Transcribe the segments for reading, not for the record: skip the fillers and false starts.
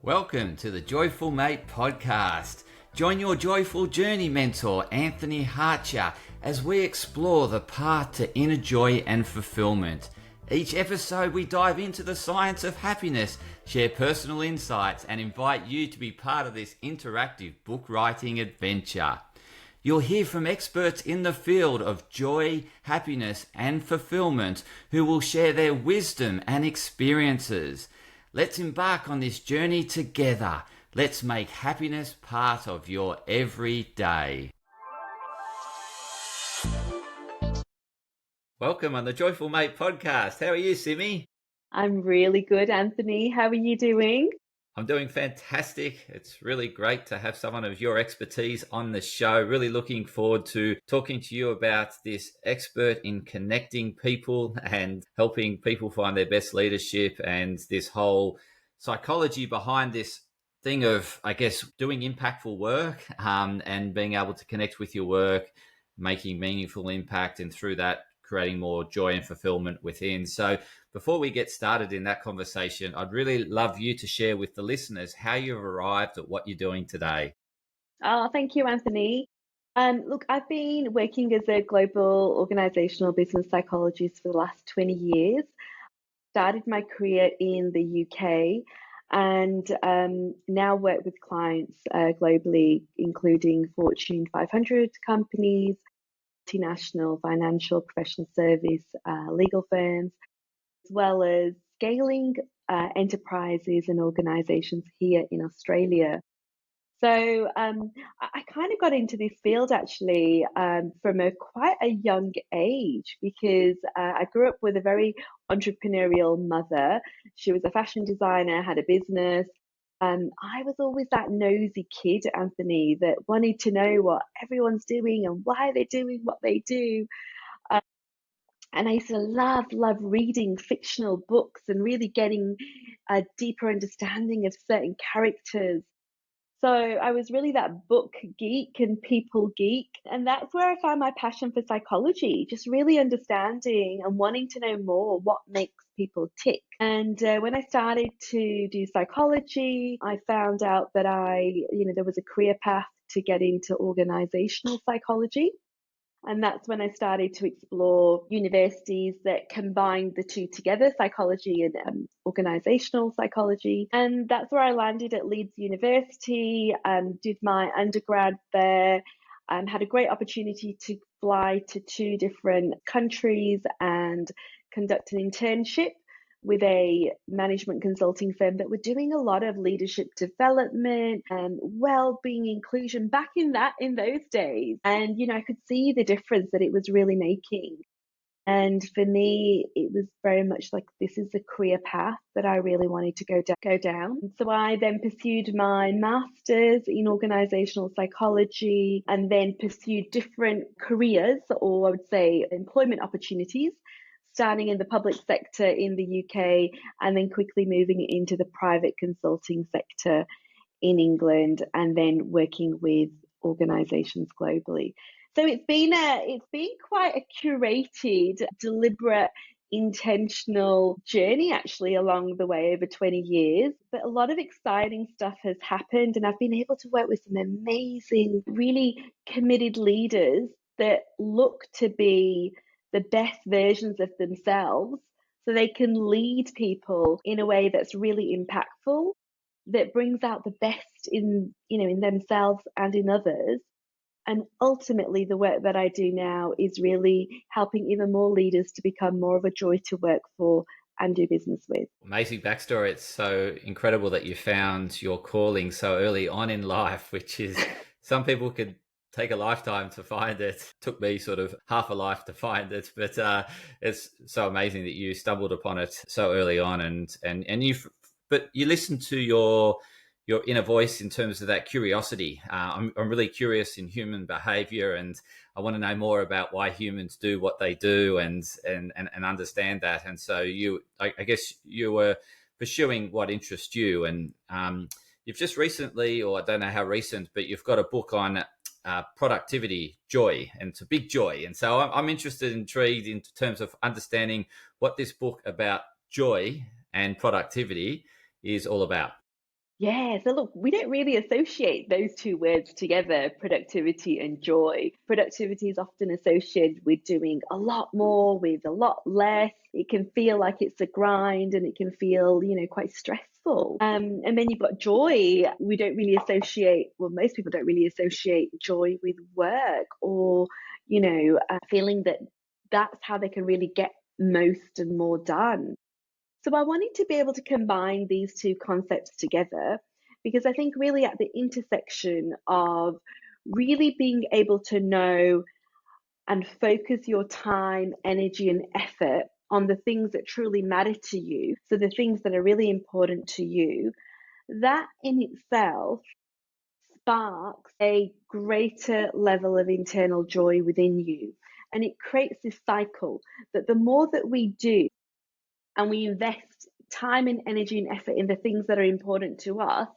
Welcome to the Joyful Mate podcast. Join your joyful journey mentor, Anthony Hartcher, as we explore the path to inner joy and fulfillment. Each episode, we dive into the science of happiness, share personal insights, and invite you to be part of this interactive book writing adventure. You'll hear from experts in the field of joy, happiness, and fulfillment who will share their wisdom and experiences. Let's embark on this journey together. Let's make happiness part of your everyday. Welcome on the Joyful Mate podcast. How are you, Simi? I'm really good, Anthony. How are you doing? I'm doing fantastic. It's really great to have someone of your expertise on the show. Really looking forward to talking to you about this expert in connecting people and helping people find their best leadership and this whole psychology behind this thing of, I guess, doing impactful work and being able to connect with your work, making meaningful impact, and through that, creating more joy and fulfillment within. So before we get started in that conversation, I'd really love you to share with the listeners how you've arrived at what you're doing today. Oh, thank you, Anthony. Look, I've been working as a global organizational business psychologist for the last 20 years. Started my career in the UK and now work with clients globally, including Fortune 500 companies, multinational financial professional service, legal firms, as well as scaling enterprises and organizations here in Australia. So I kind of got into this field actually from quite a young age because I grew up with a very entrepreneurial mother. She was a fashion designer, had a business. I was always that nosy kid, Anthony, that wanted to know what everyone's doing and why they're doing what they do. And I used to love reading fictional books and really getting a deeper understanding of certain characters. So I was really that book geek and people geek. And that's where I found my passion for psychology, just really understanding and wanting to know more what makes people tick. And when I started to do psychology, I found out that there was a career path to get into organizational psychology. And that's when I started to explore universities that combined the two together, psychology and organizational psychology. And that's where I landed at Leeds University, did my undergrad there, had a great opportunity to fly to 2 different countries and conduct an internship with a management consulting firm that were doing a lot of leadership development and well-being inclusion back in those days. And, I could see the difference that it was really making. And for me, it was very much like, this is a career path that I really wanted to go down. So I then pursued my master's in organizational psychology and then pursued different careers, or I would say employment opportunities, starting in the public sector in the UK and then quickly moving into the private consulting sector in England and then working with organizations globally. So it's been quite a curated, deliberate, intentional journey actually along the way over 20 years. But a lot of exciting stuff has happened and I've been able to work with some amazing, really committed leaders that look to be the best versions of themselves so they can lead people in a way that's really impactful, that brings out the best in themselves and in others. And ultimately, the work that I do now is really helping even more leaders to become more of a joy to work for and do business with. Amazing backstory. It's so incredible that you found your calling so early on in life, which is some people could take a lifetime to find it. Took me sort of half a life to find it, but it's so amazing that you stumbled upon it so early on, and you listened to your inner voice in terms of that curiosity. I'm really curious in human behavior, and I want to know more about why humans do what they do, and understand that. And so I guess you were pursuing what interests you, and you've just recently, or I don't know how recent, but you've got a book on productivity, joy, and it's a big joy. And so I'm intrigued in terms of understanding what this book about joy and productivity is all about. Yeah, so look, we don't really associate those two words together, productivity and joy. Productivity is often associated with doing a lot more with a lot less. It can feel like it's a grind and it can feel, quite stressful. And then you've got joy. We don't really associate, well, most people don't really associate joy with work or, feeling that that's how they can really get most and more done. So I wanted to be able to combine these two concepts together because I think really at the intersection of really being able to know and focus your time, energy, and effort on the things that truly matter to you, so the things that are really important to you, that in itself sparks a greater level of internal joy within you. And it creates this cycle that the more that we do, and we invest time and energy and effort in the things that are important to us,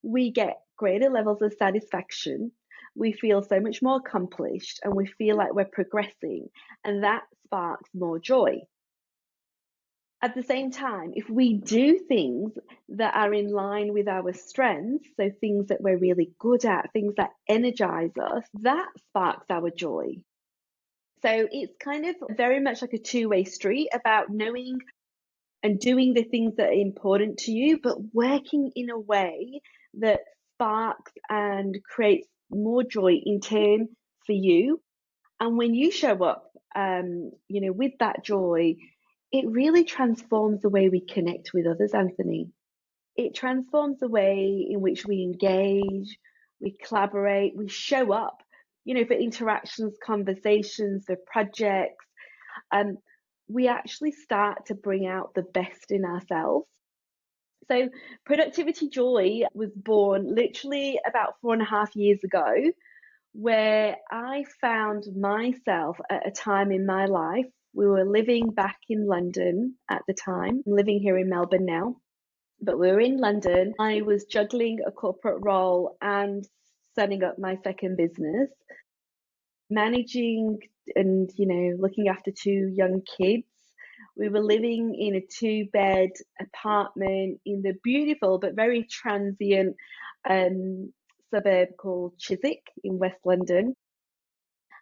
we get greater levels of satisfaction. We feel so much more accomplished and we feel like we're progressing, and that sparks more joy. At the same time, if we do things that are in line with our strengths, so things that we're really good at, things that energize us, that sparks our joy. So it's kind of very much like a two-way street about knowing and doing the things that are important to you, but working in a way that sparks and creates more joy in turn for you. And when you show up, with that joy, it really transforms the way we connect with others, Anthony. It transforms the way in which we engage, we collaborate, we show up, for interactions, conversations, for projects. Um, we actually start to bring out the best in ourselves. So, Productivity Joy was born literally about 4.5 years ago, where I found myself at a time in my life. We were living back in London at the time. I'm living here in Melbourne now, but we were in London. I was juggling a corporate role and setting up my second business, managing and looking after two young kids. We were living in a 2-bed apartment in the beautiful but very transient suburb called Chiswick in West London.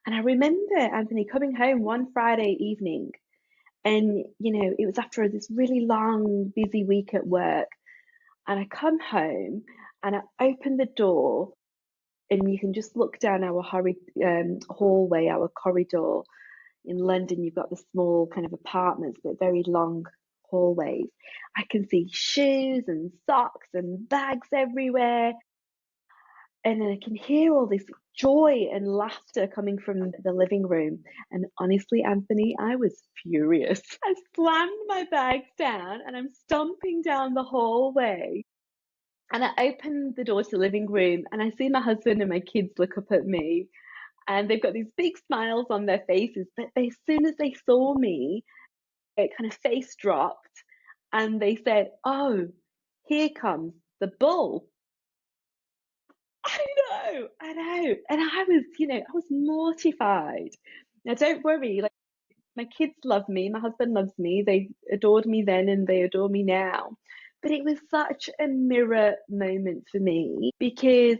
And I remember, Anthony, coming home one Friday evening, and it was after this really long busy week at work, and I come home and I open the door, and you can just look down our hallway, our corridor. In London, you've got the small kind of apartments, but very long hallways. I can see shoes and socks and bags everywhere. And then I can hear all this joy and laughter coming from the living room. And honestly, Anthony, I was furious. I slammed my bags down and I'm stomping down the hallway. And I open the door to the living room and I see my husband and my kids look up at me, and they've got these big smiles on their faces. But as soon as they saw me, it kind of face dropped and they said, "Oh, here comes the bull." I know. And I was mortified. Now, don't worry, like, my kids love me, my husband loves me, they adored me then and they adore me now. But it was such a mirror moment for me because,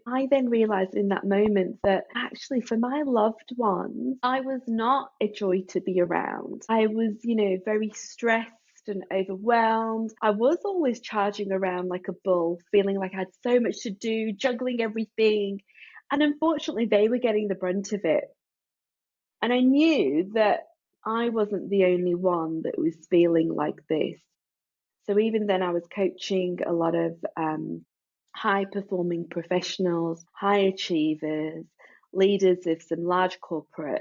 I then realized in that moment that actually for my loved ones, I was not a joy to be around. I was, very stressed and overwhelmed. I was always charging around like a bull, feeling like I had so much to do, juggling everything. And unfortunately, they were getting the brunt of it. And I knew that I wasn't the only one that was feeling like this. So even then, I was coaching a lot of high performing professionals, high achievers, leaders of some large corporates.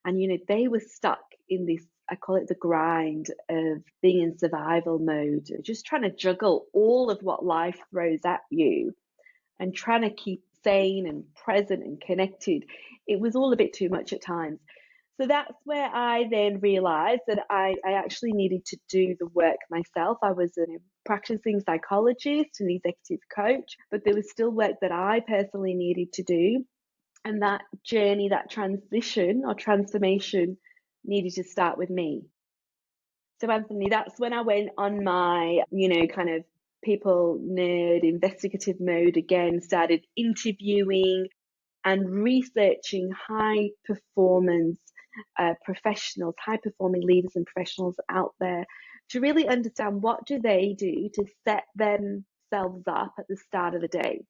And, they were stuck in this, I call it the grind of being in survival mode, just trying to juggle all of what life throws at you and trying to keep sane and present and connected. It was all a bit too much at times. So that's where I then realized that I actually needed to do the work myself. I was a practicing psychologist and executive coach, but there was still work that I personally needed to do. And that journey, that transition or transformation needed to start with me. So, Anthony, that's when I went on my, kind of people nerd, investigative mode again, started interviewing and researching high performance professionals, high performing leaders and professionals out there to really understand what do they do to set themselves up at the start of the day.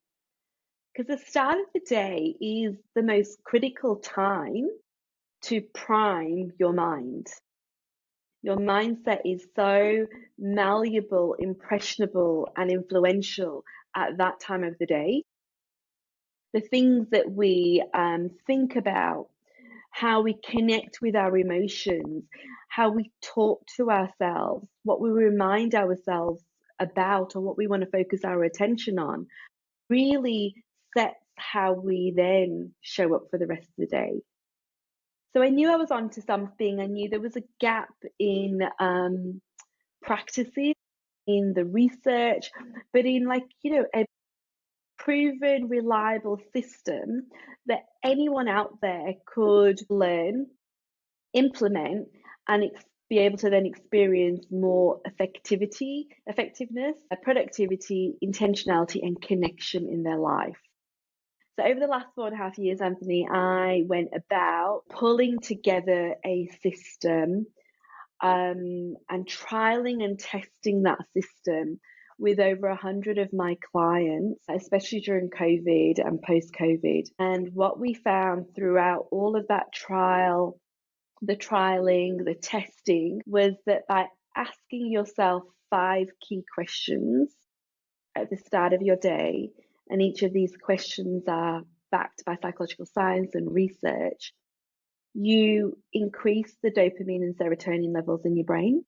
Because the start of the day is the most critical time to prime your mind. Your mindset is so malleable, impressionable, and influential at that time of the day. The things that we think about, how we connect with our emotions, how we talk to ourselves, what we remind ourselves about, or what we want to focus our attention on, really sets how we then show up for the rest of the day. So I knew I was onto something. I knew there was a gap in practices, in the research, but in a proven, reliable system that anyone out there could learn, implement, and be able to then experience more effectiveness, productivity, intentionality, and connection in their life. So over the last 4.5 years, Anthony, I went about pulling together a system and trialing and testing that system with over 100 of my clients, especially during COVID and post-COVID. And what we found throughout all of that the trialing, the testing, was that by asking yourself 5 key questions at the start of your day, and each of these questions are backed by psychological science and research, you increase the dopamine and serotonin levels in your brain.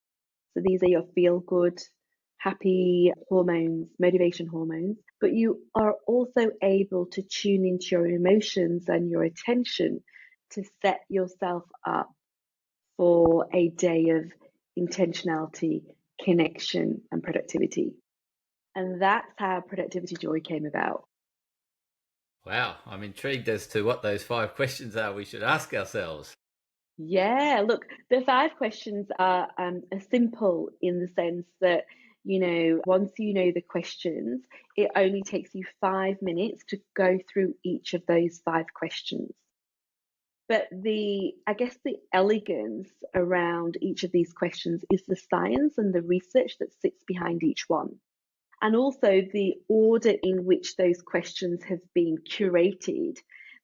So these are your feel-good, happy hormones, motivation hormones, but you are also able to tune into your emotions and your attention to set yourself up for a day of intentionality, connection, and productivity. And that's how Productivity Joy came about. Wow, I'm intrigued as to what those 5 questions are we should ask ourselves. Yeah, look, the 5 questions are simple in the sense that, once you know the questions, it only takes you 5 minutes to go through each of those 5 questions. But I guess the elegance around each of these questions is the science and the research that sits behind each one. And also the order in which those questions have been curated.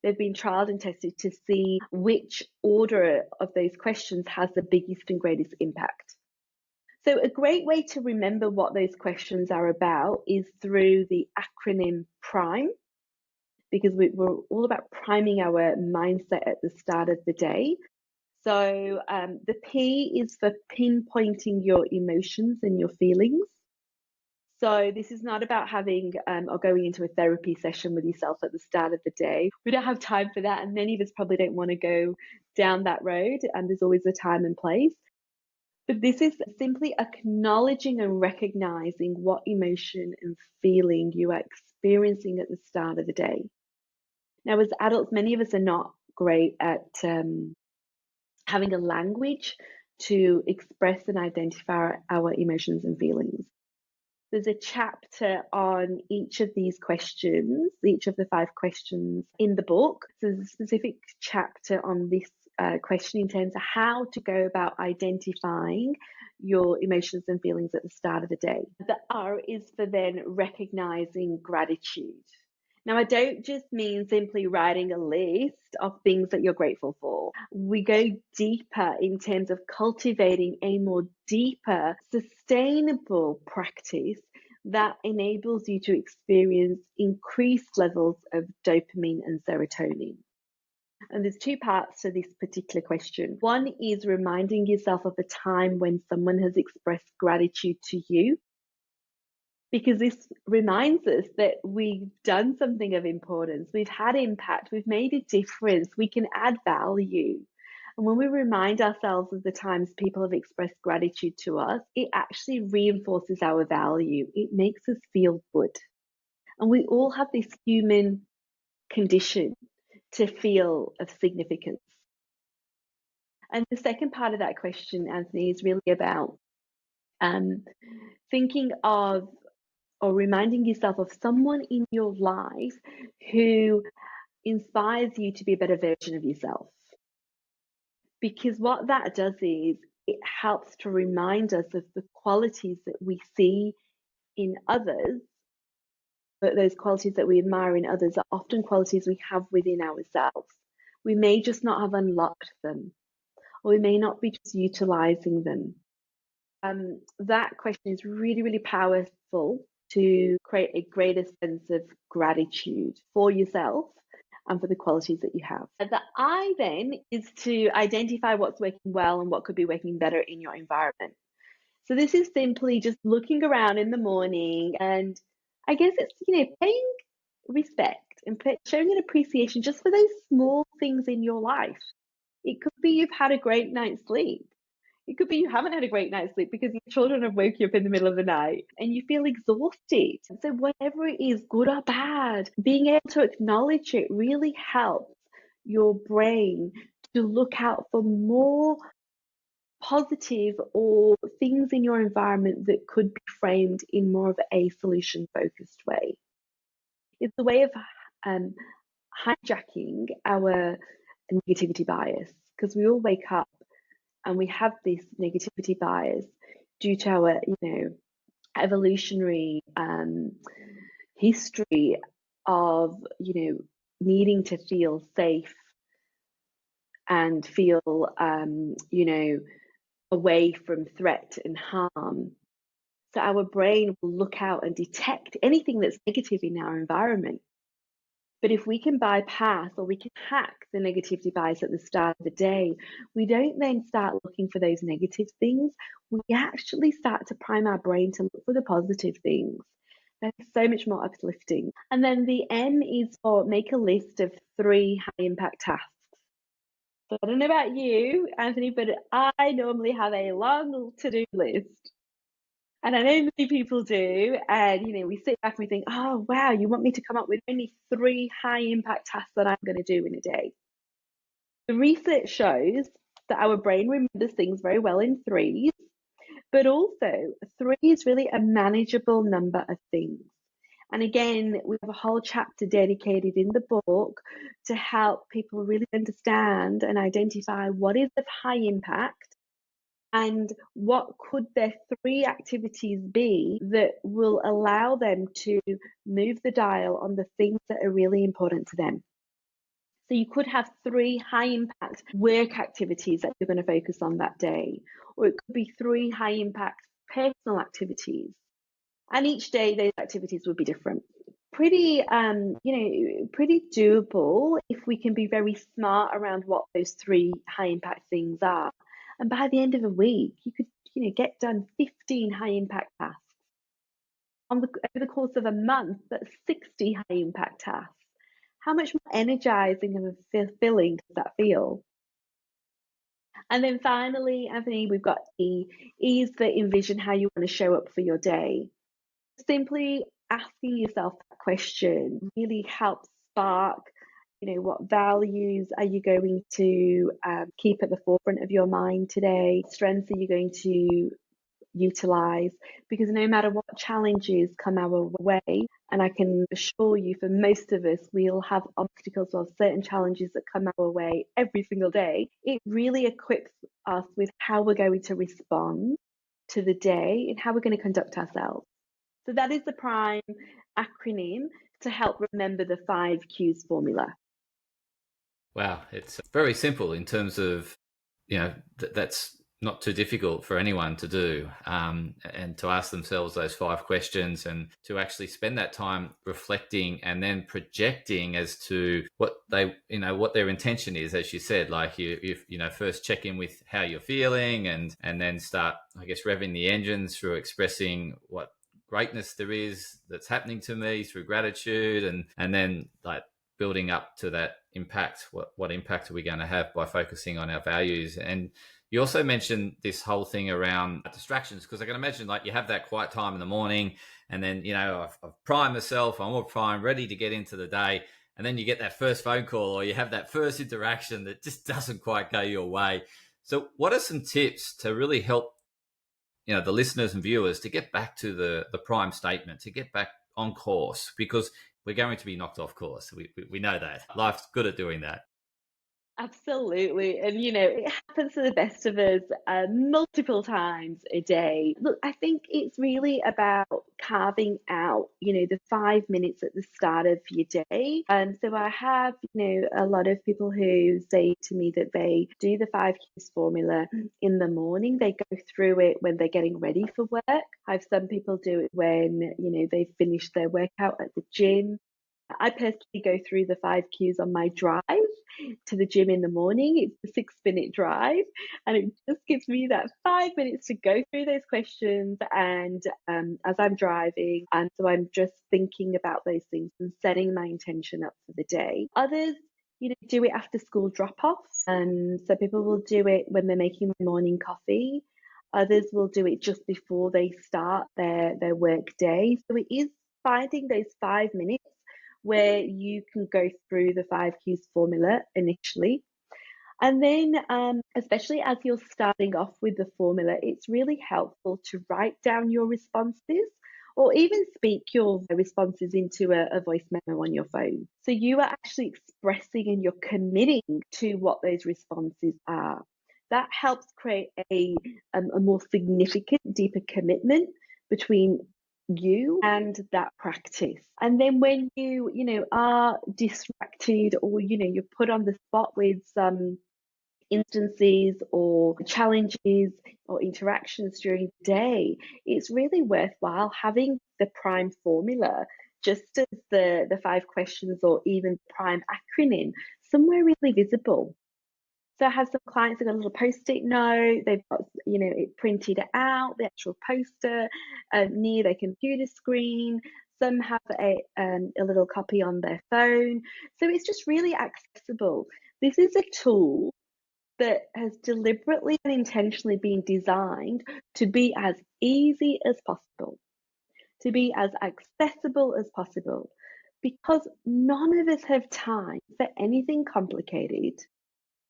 They've been trialed and tested to see which order of those questions has the biggest and greatest impact. So a great way to remember what those questions are about is through the acronym PRIME, because we're all about priming our mindset at the start of the day. So the P is for pinpointing your emotions and your feelings. So this is not about having or going into a therapy session with yourself at the start of the day. We don't have time for that, and many of us probably don't want to go down that road, and there's always a time and place. But this is simply acknowledging and recognizing what emotion and feeling you are experiencing at the start of the day. Now, as adults, many of us are not great at having a language to express and identify our emotions and feelings. There's a chapter on each of these questions, each of the 5 questions in the book. So there's a specific chapter on this question in terms of how to go about identifying your emotions and feelings at the start of the day. The R is for then recognizing gratitude. Now, I don't just mean simply writing a list of things that you're grateful for. We go deeper in terms of cultivating a more deeper, sustainable practice that enables you to experience increased levels of dopamine and serotonin. And there's 2 parts to this particular question. One is reminding yourself of a time when someone has expressed gratitude to you, because this reminds us that we've done something of importance, we've had impact, we've made a difference, we can add value. And when we remind ourselves of the times people have expressed gratitude to us, it actually reinforces our value. It makes us feel good. And we all have this human condition to feel of significance. And the second part of that question, Anthony, is really about thinking of or reminding yourself of someone in your life who inspires you to be a better version of yourself. Because what that does is it helps to remind us of the qualities that we see in others, but those qualities that we admire in others are often qualities we have within ourselves. We may just not have unlocked them, or we may not be just utilizing them. That question is really, really powerful to create a greater sense of gratitude for yourself and for the qualities that you have. And the I then is to identify what's working well and what could be working better in your environment. So this is simply just looking around in the morning, and I guess it's, paying respect and showing an appreciation just for those small things in your life. It could be you've had a great night's sleep. It could be you haven't had a great night's sleep because your children have woke you up in the middle of the night and you feel exhausted. So whatever it is, good or bad, being able to acknowledge it really helps your brain to look out for more positive or things in your environment that could be framed in more of a solution focused way. It's a way of hijacking our negativity bias, because we all wake up and we have this negativity bias due to our, evolutionary history of, needing to feel safe and feel, away from threat and harm. So our brain will look out and detect anything that's negative in our environment. But if we can bypass or we can hack the negativity bias at the start of the day, we don't then start looking for those negative things. We actually start to prime our brain to look for the positive things. That's so much more uplifting. And then the M is for make a list of 3 high impact tasks. So I don't know about you, Anthony, but I normally have a long to-do list. And I know many people do. And, we sit back and we think, oh, wow, you want me to come up with only 3 high impact tasks that I'm going to do in a day. The research shows that our brain remembers things very well in threes, but also 3 is really a manageable number of things. And again, we have a whole chapter dedicated in the book to help people really understand and identify what is of high impact and what could their 3 activities be that will allow them to move the dial on the things that are really important to them. So you could have 3 high impact work activities that you're going to focus on that day, or it could be 3 high impact personal activities. And each day those activities would be different. Pretty, pretty doable if we can be very smart around what those 3 high impact things are. And by the end of a week, you could, get done 15 high impact tasks. Over the course of a month, that's 60 high impact tasks. How much more energizing and fulfilling does that feel? And then finally, Anthony, we've got E. E is for envision how you want to show up for your day. Simply asking yourself that question really helps spark, what values are you going to keep at the forefront of your mind today? Strengths are you going to utilize? Because no matter what challenges come our way, and I can assure you for most of us, we'll have obstacles or certain challenges that come our way every single day. It really equips us with how we're going to respond to the day and how we're going to conduct ourselves. So that is the PRIME acronym to help remember the 5 Qs formula. Wow, it's very simple in terms of, that's not too difficult for anyone to do, and to ask themselves those 5 questions and to actually spend that time reflecting and then projecting as to what they, what their intention is. As you said, like you first check in with how you're feeling and then start, I guess, revving the engines through expressing what greatness there is that's happening to me through gratitude, and then like building up to that impact. What impact are we going to have by focusing on our values? And you also mentioned this whole thing around distractions, because I can imagine like you have that quiet time in the morning and then, I've primed myself, I'm all primed, ready to get into the day. And then you get that first phone call or you have that first interaction that just doesn't quite go your way. So what are some tips to really help the listeners and viewers to get back to the prime statement, to get back on course, because we're going to be knocked off course. We know that. Life's good at doing that. Absolutely. And, it happens to the best of us multiple times a day. Look, I think it's really about carving out, the 5 minutes at the start of your day. So I have, a lot of people who say to me that they do the 5 Qs formula in the morning. They go through it when they're getting ready for work. I have some people do it when, they finish their workout at the gym. I personally go through the 5 Qs on my drive to the gym in the morning. It's a 6 minute drive, and it just gives me that 5 minutes to go through those questions. And as I'm driving, and so I'm just thinking about those things and setting my intention up for the day. Others, do it after school drop offs. And so people will do it when they're making their morning coffee. Others will do it just before they start their work day. So it is finding those 5 minutes where you can go through the 5 Qs formula initially. And then, especially as you're starting off with the formula, it's really helpful to write down your responses or even speak your responses into a voice memo on your phone. So you are actually expressing and you're committing to what those responses are. That helps create a more significant, deeper commitment between you and that practice. And then when you are distracted, or you're put on the spot with some instances or challenges or interactions during the day, it's really worthwhile having the prime formula, just as the 5 questions or even the prime acronym, somewhere really visible. So I have some clients that got a little post-it note. They've got, it printed out, the actual poster near their computer screen. Some have a little copy on their phone. So it's just really accessible. This is a tool that has deliberately and intentionally been designed to be as easy as possible, to be as accessible as possible, because none of us have time for anything complicated.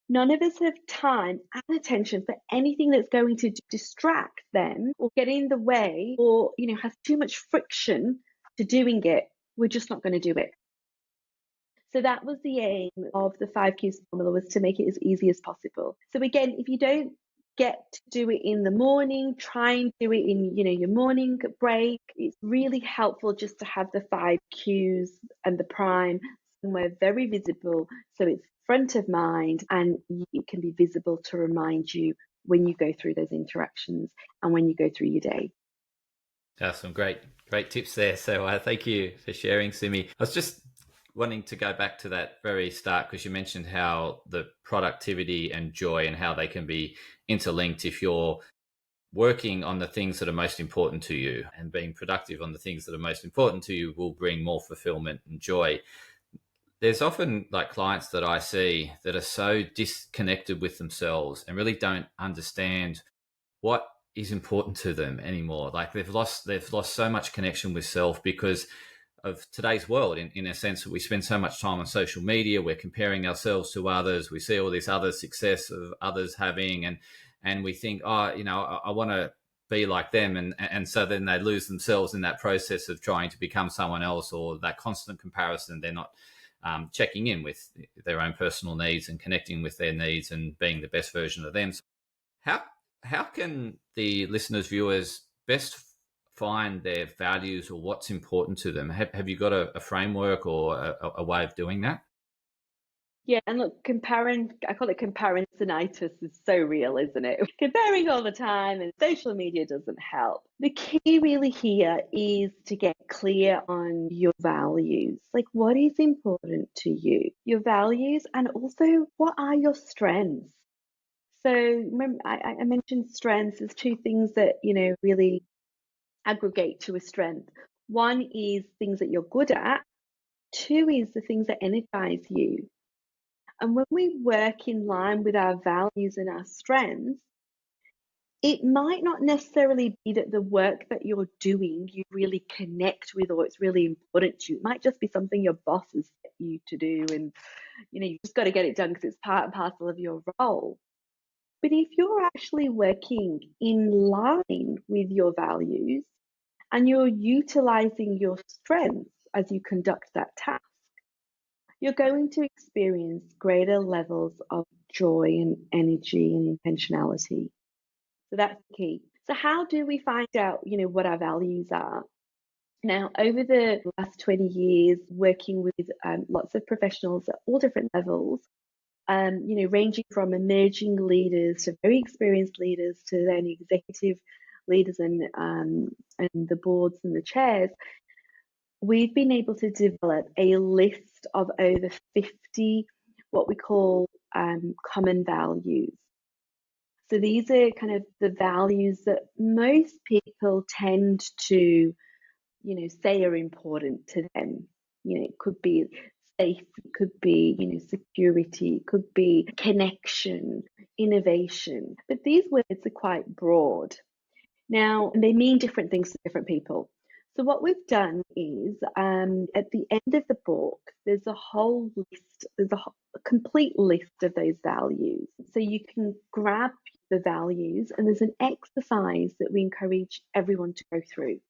None of us have time and attention for anything that's going to distract them or get in the way, or, has too much friction to doing it. We're just not going to do it. So that was the aim of the 5 Qs formula, was to make it as easy as possible. So again, if you don't get to do it in the morning, try and do it in, your morning break. It's really helpful just to have the 5 Qs and the prime somewhere very visible, so it's front of mind and it can be visible to remind you when you go through those interactions and when you go through your day. That's some great tips there. So thank you for sharing, Simi. I was just wanting to go back to that very start, because you mentioned how the productivity and joy and how they can be interlinked if you're working on the things that are most important to you, and being productive on the things that are most important to you will bring more fulfillment and joy. There's often like clients that I see that are so disconnected with themselves and really don't understand what is important to them anymore. Like they've lost so much connection with self because of today's world, in a sense that we spend so much time on social media. We're comparing ourselves to others. We see all this other success of others having, and we think, I want to be like them, and so then they lose themselves in that process of trying to become someone else, or that constant comparison. They're not checking in with their own personal needs and connecting with their needs and being the best version of them. So how can the listeners, viewers, best find their values or what's important to them? Have you got a framework or a way of doing that? Yeah, and look, I call it comparisonitis, is so real, isn't it? Comparing all the time, and social media doesn't help. The key really here is to get clear on your values. Like, what is important to you? Your values, and also what are your strengths? So remember, I mentioned strengths. There's two things that, really aggregate to a strength. One is things that you're good at. Two is the things that energize you. And when we work in line with our values and our strengths, it might not necessarily be that the work that you're doing you really connect with, or it's really important to you. It might just be something your boss has set you to do, and you've just got to get it done because it's part and parcel of your role. But if you're actually working in line with your values and you're utilizing your strengths as you conduct that task, you're going to experience greater levels of joy and energy and intentionality. So that's the key. So how do we find out, what our values are? Now, over the last 20 years, working with lots of professionals at all different levels, ranging from emerging leaders to very experienced leaders to then executive leaders and the boards and the chairs, we've been able to develop a list of over 50 what we call common values. So these are kind of the values that most people tend to, say are important to them. It could be safe, it could be, security, it could be connection, innovation. But these words are quite broad. Now, they mean different things to different people. So what we've done is at the end of the book, there's a whole list, there's a complete list of those values. So you can grab the values and there's an exercise that we encourage everyone to go through.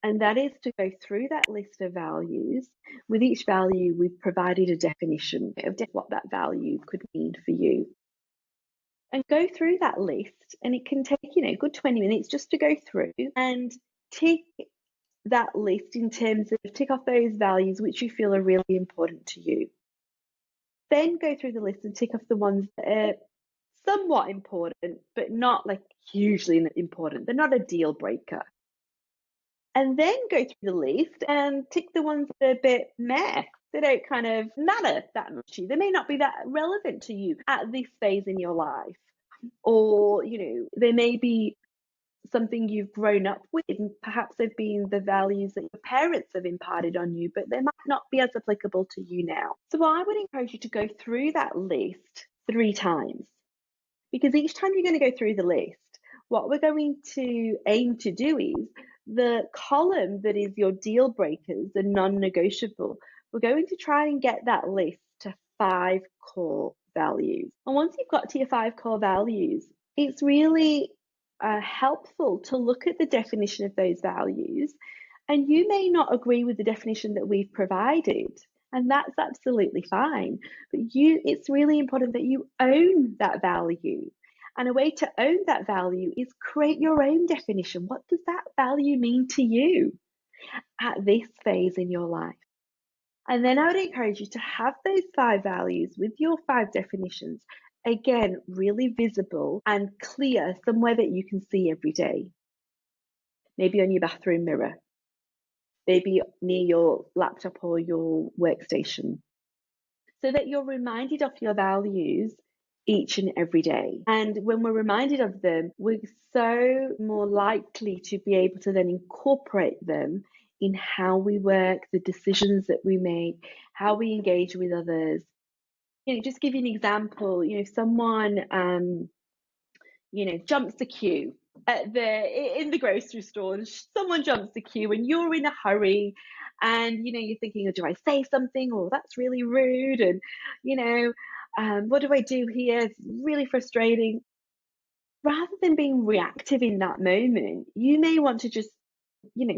And that is to go through that list of values. With each value, we've provided a definition of what that value could mean for you. And go through that list, and it can take, a good 20 minutes just to go through and tick that list in terms of tick off those values which you feel are really important to you. Then go through the list and tick off the ones that are somewhat important, but not like hugely important. They're not a deal breaker. And then go through the list and tick the ones that are a bit meh. They don't kind of matter that much to you. They may not be that relevant to you at this phase in your life. Or, they may be something you've grown up with. And perhaps they've been the values that your parents have imparted on you, but they might not be as applicable to you now. So I would encourage you to go through that list 3 times. Because each time you're going to go through the list, what we're going to aim to do is the column that is your deal breakers, the non-negotiable, we're going to try and get that list to 5 core values. And once you've got to your 5 core values, it's really helpful to look at the definition of those values. And you may not agree with the definition that we've provided, and that's absolutely fine. But it's really important that you own that value. And a way to own that value is create your own definition. What does that value mean to you at this phase in your life? And then I would encourage you to have those 5 values with your 5 definitions, again, really visible and clear, somewhere that you can see every day. Maybe on your bathroom mirror, maybe near your laptop or your workstation, so that you're reminded of your values each and every day. And when we're reminded of them, we're so more likely to be able to then incorporate them in how we work, the decisions that we make, how we engage with others. Just give you an example, if someone jumps the queue in the grocery store, and someone jumps the queue and you're in a hurry and you're thinking, oh, do I say something? Or that's really rude, and what do I do here? It's really frustrating. Rather than being reactive in that moment, you may want to just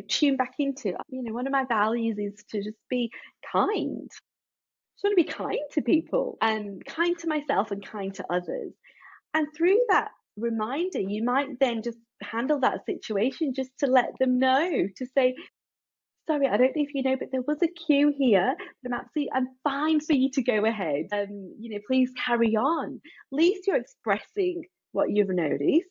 tune back into, one of my values is to just be kind. Just want to be kind to people and kind to myself and kind to others. And through that reminder, you might then just handle that situation just to let them know, to say, sorry, I don't know if you know, but there was a queue here. But I'm fine for you to go ahead. Please carry on. At least you're expressing what you've noticed,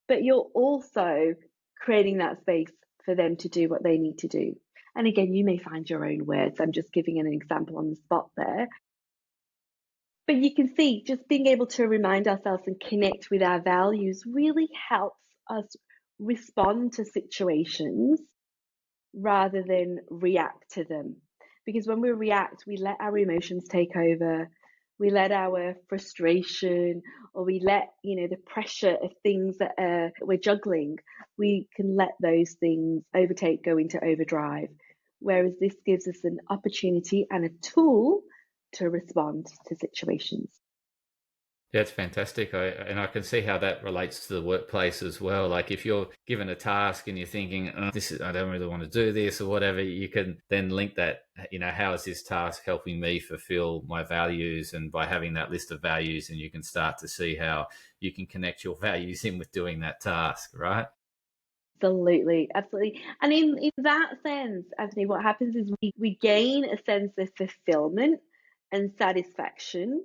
but you're also creating that space for them to do what they need to do. And again, you may find your own words. I'm just giving an example on the spot there. But you can see, just being able to remind ourselves and connect with our values really helps us respond to situations rather than react to them. Because when we react, we let our emotions take over, we let our frustration, or we let the pressure of things that we're juggling, we can let those things go into overdrive. Whereas this gives us an opportunity and a tool to respond to situations. Yeah, it's fantastic. And I can see how that relates to the workplace as well. Like if you're given a task and you're thinking, oh, I don't really want to do this or whatever, you can then link that, how is this task helping me fulfill my values? And by having that list of values, and you can start to see how you can connect your values in with doing that task, right? Absolutely, absolutely. And in that sense, Anthony, what happens is we gain a sense of fulfillment and satisfaction.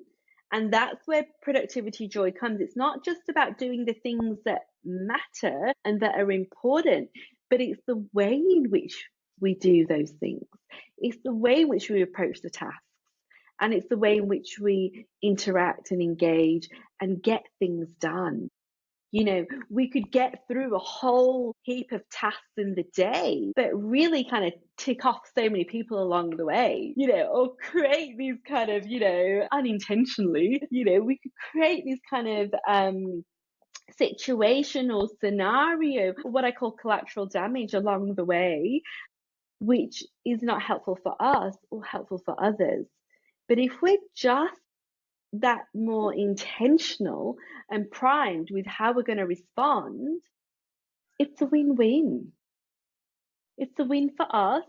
And that's where productivity joy comes. It's not just about doing the things that matter and that are important, but it's the way in which we do those things. It's the way in which we approach the tasks. And it's the way in which we interact and engage and get things done. We could get through a whole heap of tasks in the day, but really kind of tick off so many people along the way, or create these kind of, unintentionally, we could create these kind of situation or scenario, what I call collateral damage along the way, which is not helpful for us or helpful for others. But if we're just that more intentional and primed with how we're going to respond, it's a win-win. It's a win for us.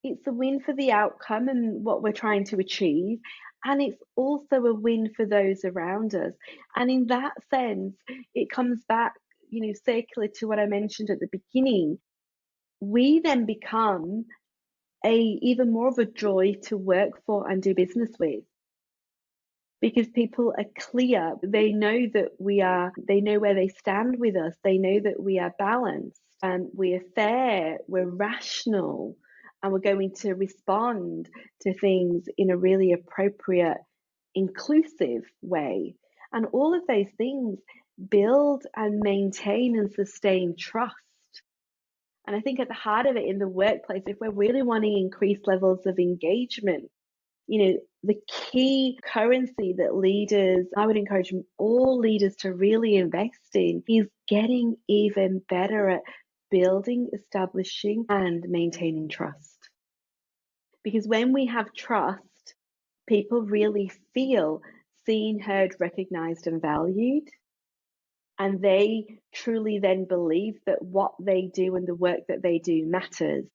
It's a win for the outcome and what we're trying to achieve. And it's also a win for those around us. And in that sense, it comes back, circular to what I mentioned at the beginning. We then become even more of a joy to work for and do business with, because people are clear. They know they know where they stand with us. They know that we are balanced and we are fair, we're rational, and we're going to respond to things in a really appropriate, inclusive way. And all of those things build and maintain and sustain trust. And I think at the heart of it in the workplace, if we're really wanting increased levels of engagement, the key currency that I would encourage all leaders to really invest in, is getting even better at building, establishing, and maintaining trust. Because when we have trust, people really feel seen, heard, recognized, and valued. And they truly then believe that what they do and the work that they do matters.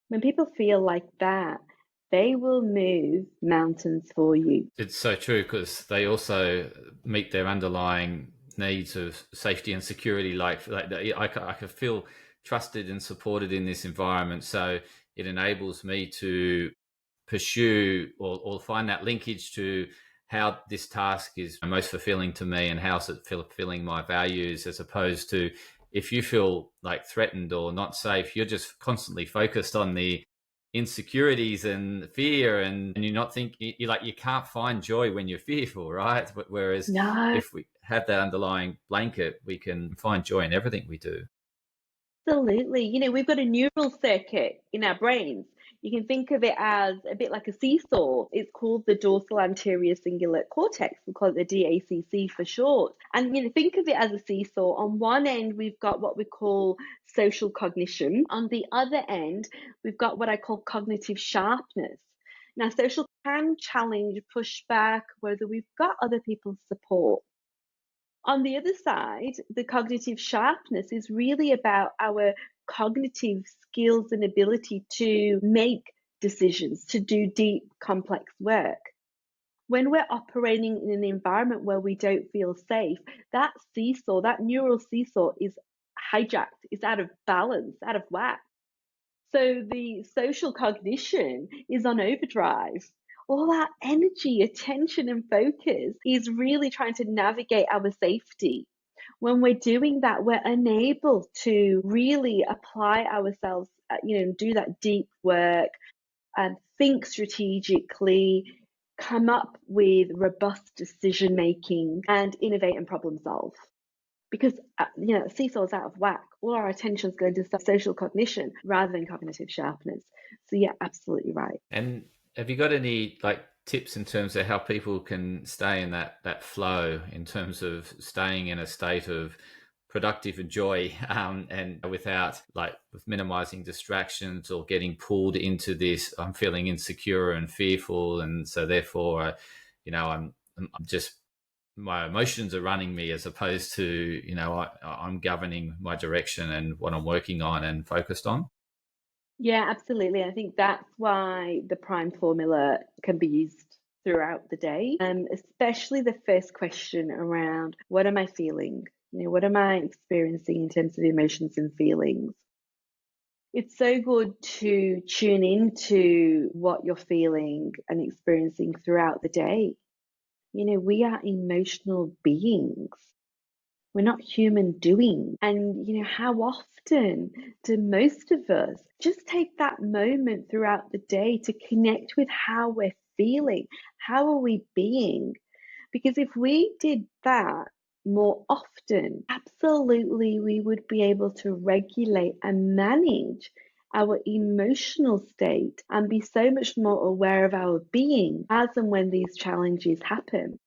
When people feel like that, they will move mountains for you. It's so true, because they also meet their underlying needs of safety and security. Like I can feel trusted and supported in this environment, so it enables me to pursue or find that linkage to how this task is most fulfilling to me and how's it fulfilling my values, as opposed to if you feel like threatened or not safe, you're just constantly focused on the insecurities and fear, and you're not think you like you can't find joy when you're fearful, right? But whereas No, if we have that underlying blanket, we can find joy in everything we do. absolutely. We've got a neural circuit in our brains. You can think of it as a bit like a seesaw. It's called the dorsal anterior cingulate cortex. We call it the DACC for short. And think of it as a seesaw. On one end, we've got what we call social cognition. On the other end, we've got what I call cognitive sharpness. Now, social can challenge, push back, whether we've got other people's support. On the other side, the cognitive sharpness is really about our cognitive skills and ability to make decisions, to do deep, complex work. When we're operating in an environment where we don't feel safe, that seesaw, that neural seesaw, is hijacked, it's out of balance, out of whack. So the social cognition is on overdrive. All our energy, attention, and focus is really trying to navigate our safety. When we're doing that, we're unable to really apply ourselves, do that deep work and think strategically, come up with robust decision making, and innovate and problem solve. Because seesaw is out of whack. All our attention's going to social cognition rather than cognitive sharpness. So yeah, absolutely right. And have you got any like tips in terms of how people can stay in that flow, in terms of staying in a state of productive and joy, and without like with minimizing distractions or getting pulled into this, I'm feeling insecure and fearful, and so therefore I'm just my emotions are running me, as opposed to, I'm governing my direction and what I'm working on and focused on. Yeah, absolutely. I think that's why the prime formula can be used throughout the day, especially the first question around what am I feeling? What am I experiencing in terms of emotions and feelings? It's so good to tune into what you're feeling and experiencing throughout the day. We are emotional beings. We're not human doing. And, how often do most of us just take that moment throughout the day to connect with how we're feeling? How are we being? Because if we did that more often, absolutely we would be able to regulate and manage our emotional state and be so much more aware of our being as and when these challenges happen.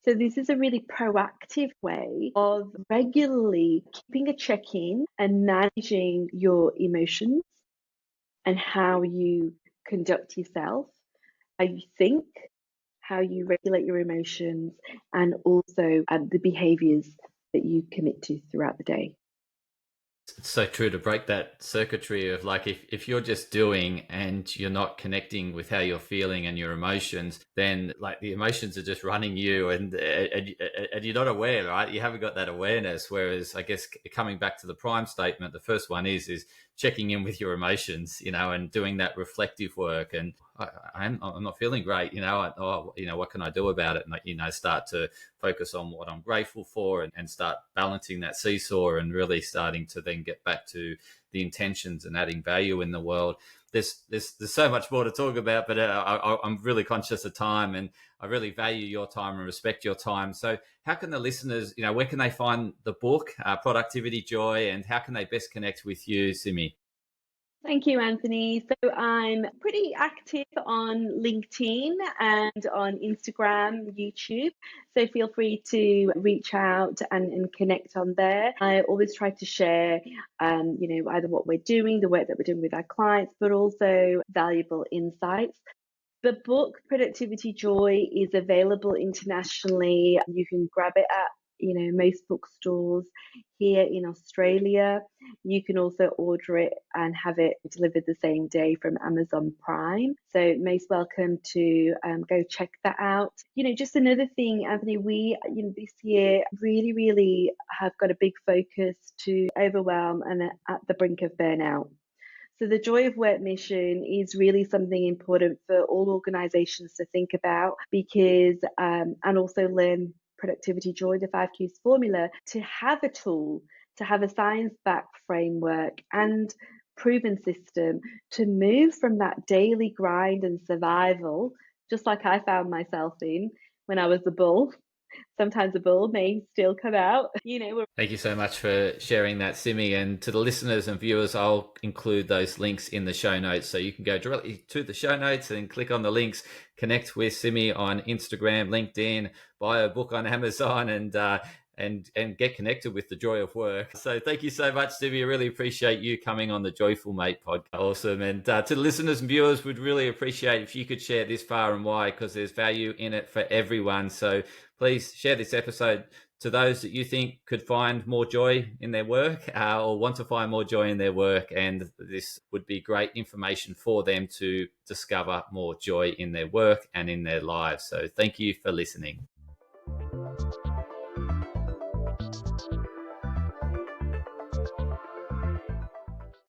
So this is a really proactive way of regularly keeping a check-in and managing your emotions and how you conduct yourself, how you think, how you regulate your emotions, and also the behaviors that you commit to throughout the day. It's so true, to break that circuitry of, like, if you're just doing and you're not connecting with how you're feeling and your emotions, then like the emotions are just running you, and you're not aware, right? You haven't got that awareness. Whereas I guess coming back to the prime statement, the first one is checking in with your emotions, and doing that reflective work. And I'm not feeling great, what can I do about it? And start to focus on what I'm grateful for, and start balancing that seesaw, and really starting to then get back to the intentions and adding value in the world. There's so much more to talk about, but I'm really conscious of time, and I really value your time and respect your time. So how can the listeners, where can they find the book, Productivity Joy, and how can they best connect with you, Simi? Thank you, Anthony. So I'm pretty active on LinkedIn and on Instagram, YouTube. So feel free to reach out and connect on there. I always try to share, either what we're doing, the work that we're doing with our clients, but also valuable insights. The book Productivity Joy is available internationally. You can grab it at most bookstores here in Australia. You can also order it and have it delivered the same day from Amazon Prime. So most welcome to go check that out. Just another thing, Anthony, we this year really have got a big focus to overwhelm and at the brink of burnout. So the joy of work mission is really something important for all organizations to think about, because, and also learn productivity joy, the 5Qs formula, to have a tool, to have a science-backed framework and proven system to move from that daily grind and survival, just like I found myself in when I was a bull. Sometimes a bull may still come out. Thank you so much for sharing that, Simi. And to the listeners and viewers, I'll include those links in the show notes. So you can go directly to the show notes and click on the links, connect with Simi on Instagram, LinkedIn, buy a book on Amazon, and get connected with the joy of work. So thank you so much, Simi. I really appreciate you coming on the Joyful Mate podcast. Awesome. And to the listeners and viewers, would really appreciate if you could share this far and wide, because there's value in it for everyone. So please share this episode to those that you think could find more joy in their work, or want to find more joy in their work. And this would be great information for them to discover more joy in their work and in their lives. So thank you for listening.